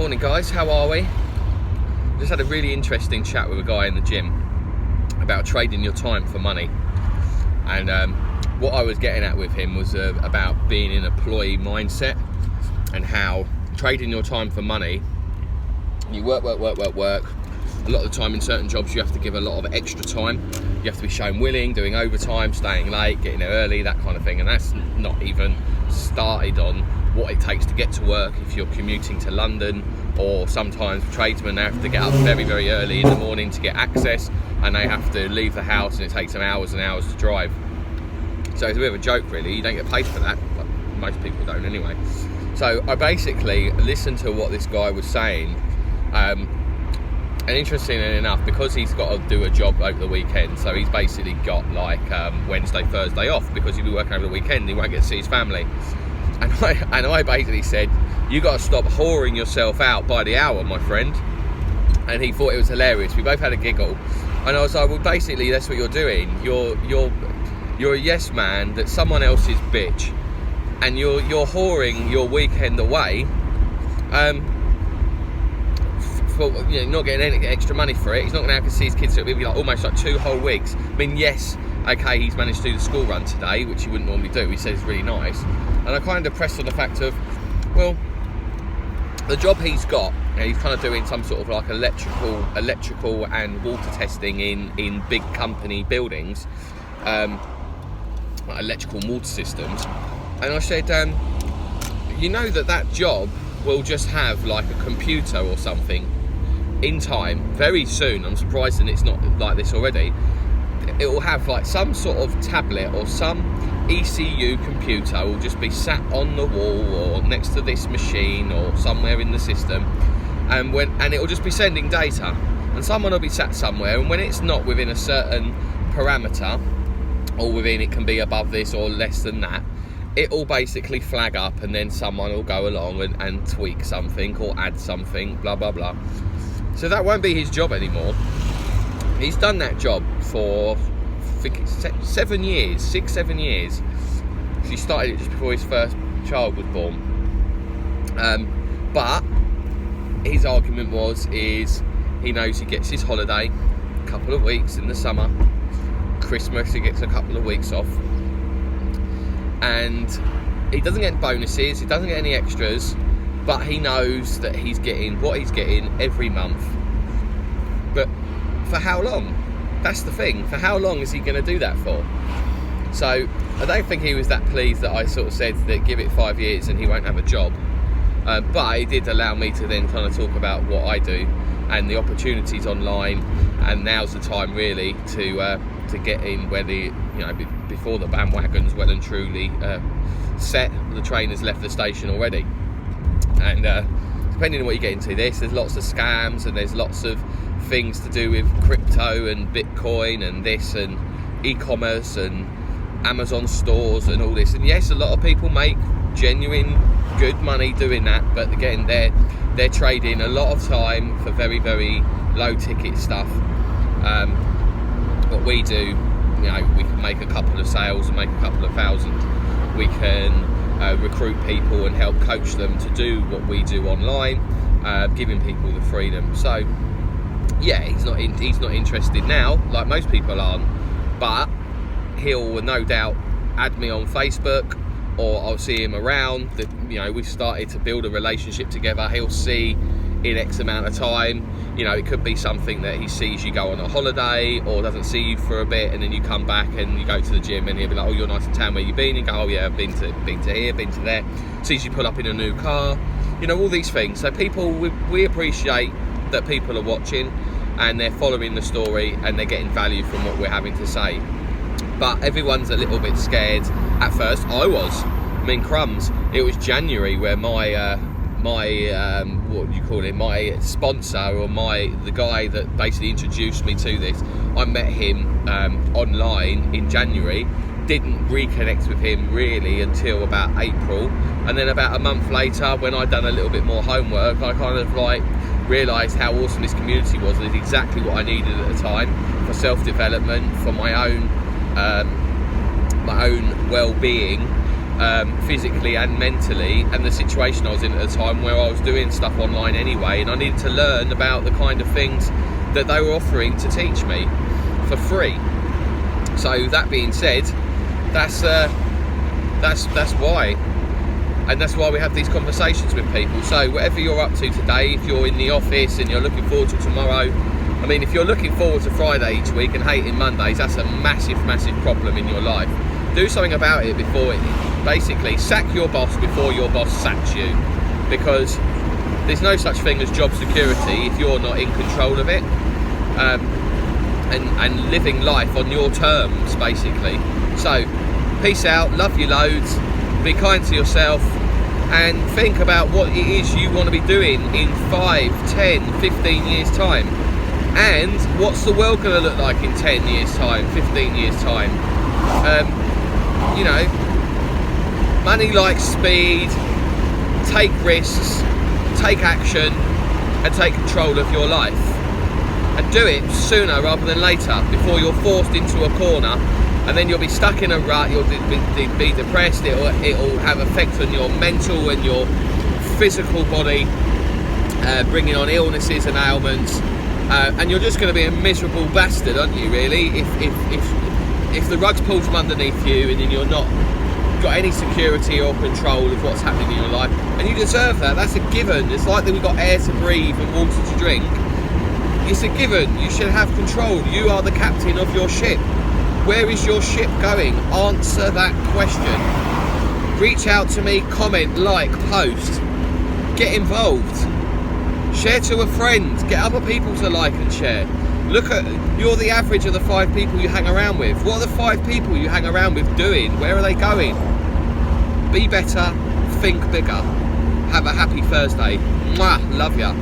Morning guys, how are we? Just had a really interesting chat with a guy in the gym about trading your time for money. And what I was getting at with him was about being an employee mindset and how trading your time for money, you work. A lot of the time in certain jobs you have to give a lot of extra time. You have to be shown willing, doing overtime, staying late, getting there early, that kind of thing. And that's not even started on what it takes to get to work if you're commuting to London, or sometimes tradesmen have to get up very, very early in the morning to get access, and they have to leave the house and it takes them hours and hours to drive. So it's a bit of a joke really, you don't get paid for that, but most people don't anyway. So I basically listened to what this guy was saying, and interestingly enough, because he's got to do a job over the weekend, so he's basically got like Wednesday, Thursday off, because he'll be working over the weekend, he won't get to see his family. And I basically said, you got to stop whoring yourself out by the hour, my friend. And he thought it was hilarious. We both had a giggle, and I was like, well, basically that's what you're doing. You're a yes man that's someone else's bitch, and you're whoring your weekend away. For, you know, not getting any extra money for it. He's not going to have to see his kids, so it'll be like almost like 2 whole weeks. I mean, yes, okay, he's managed to do the school run today, which he wouldn't normally do. He says it's really nice. And I kind of pressed on the fact of, well, the job he's got, you know, he's kind of doing some sort of like electrical and water testing in big company buildings, like electrical and water systems. And I said, you know that job will just have like a computer or something in time, very soon. I'm surprised that it's not like this already. It will have like some sort of tablet or some ECU computer will just be sat on the wall or next to this machine or somewhere in the system, and it will just be sending data, and someone will be sat somewhere, and when it's not within a certain parameter, or within, it can be above this or less than that, it will basically flag up, and then someone will go along and tweak something or add something, blah blah blah. So that won't be his job anymore. He's done that job for, I think it's 7 years, 6-7 years. He started it just before his first child was born. But his argument is he knows he gets his holiday a couple of weeks in the summer. Christmas he gets a couple of weeks off. And he doesn't get bonuses, he doesn't get any extras, but he knows that he's getting what he's getting every month. But for how long? That's the thing. For how long is he going to do that for? So I don't think he was that pleased that I sort of said that give it 5 years and he won't have a job. But it did allow me to then kind of talk about what I do and the opportunities online. And now's the time really to get in where before the bandwagon's well and truly set. The train has left the station already. And depending on what you get into there's lots of scams, and there's lots of things to do with crypto and Bitcoin and this and e-commerce and Amazon stores and all this. And yes, a lot of people make genuine good money doing that, but again, they're trading a lot of time for very, very low ticket stuff. What we do, we can make a couple of sales and make a couple of thousand. We can recruit people and help coach them to do what we do online, giving people the freedom. So yeah, he's not interested now, like most people aren't, but he'll no doubt add me on Facebook, or I'll see him around. We've started to build a relationship together. He'll see in X amount of time. It could be something that he sees you go on a holiday, or doesn't see you for a bit, and then you come back and you go to the gym, and he'll be like, oh, you're nice in town, where you been? And you go, oh yeah, I've been to here, been to there. Sees you pull up in a new car, all these things. So people, we appreciate that people are watching and they're following the story and they're getting value from what we're having to say. But everyone's a little bit scared. At first I was. Crumbs, it was January where my what do you call it, my sponsor, or the guy that basically introduced me to this, I met him online in January, didn't reconnect with him really until about April, and then about a month later, when I'd done a little bit more homework, I kind of realised how awesome this community was, and it's exactly what I needed at the time for self-development, for my own well-being, physically and mentally, and the situation I was in at the time where I was doing stuff online anyway, and I needed to learn about the kind of things that they were offering to teach me for free. So that being said, that's why. And that's why we have these conversations with people. So whatever you're up to today, if you're in the office and you're looking forward to tomorrow, I mean, if you're looking forward to Friday each week and hating Mondays, that's a massive, massive problem in your life. Do something about it before basically sack your boss before your boss sacks you, because there's no such thing as job security if you're not in control of it, and living life on your terms, basically. So peace out, love you loads, be kind to yourself, and think about what it is you want to be doing in 5, 10, 15 years time, and what's the world going to look like in 10 years time, 15 years time. You know, money likes speed. Take risks, take action, and take control of your life, and do it sooner rather than later, before you're forced into a corner and then you'll be stuck in a rut. You'll be depressed. It'll have effects on your mental and your physical body, bringing on illnesses and ailments, and you're just going to be a miserable bastard, aren't you, really, if the rug's pulled from underneath you and then you're not got any security or control of what's happening in your life. And you deserve that. That's a given. It's like that we've got air to breathe and water to drink. It's a given. You should have control. You are the captain of your ship. Where is your ship going? Answer that question. Reach out to me, comment, like, post, get involved, share to a friend, get other people to like and share. Look at, you're the average of the 5 people you hang around with. What are the 5 people you hang around with doing? Where are they going? Be better, think bigger. Have a happy Thursday. Mwah, love ya.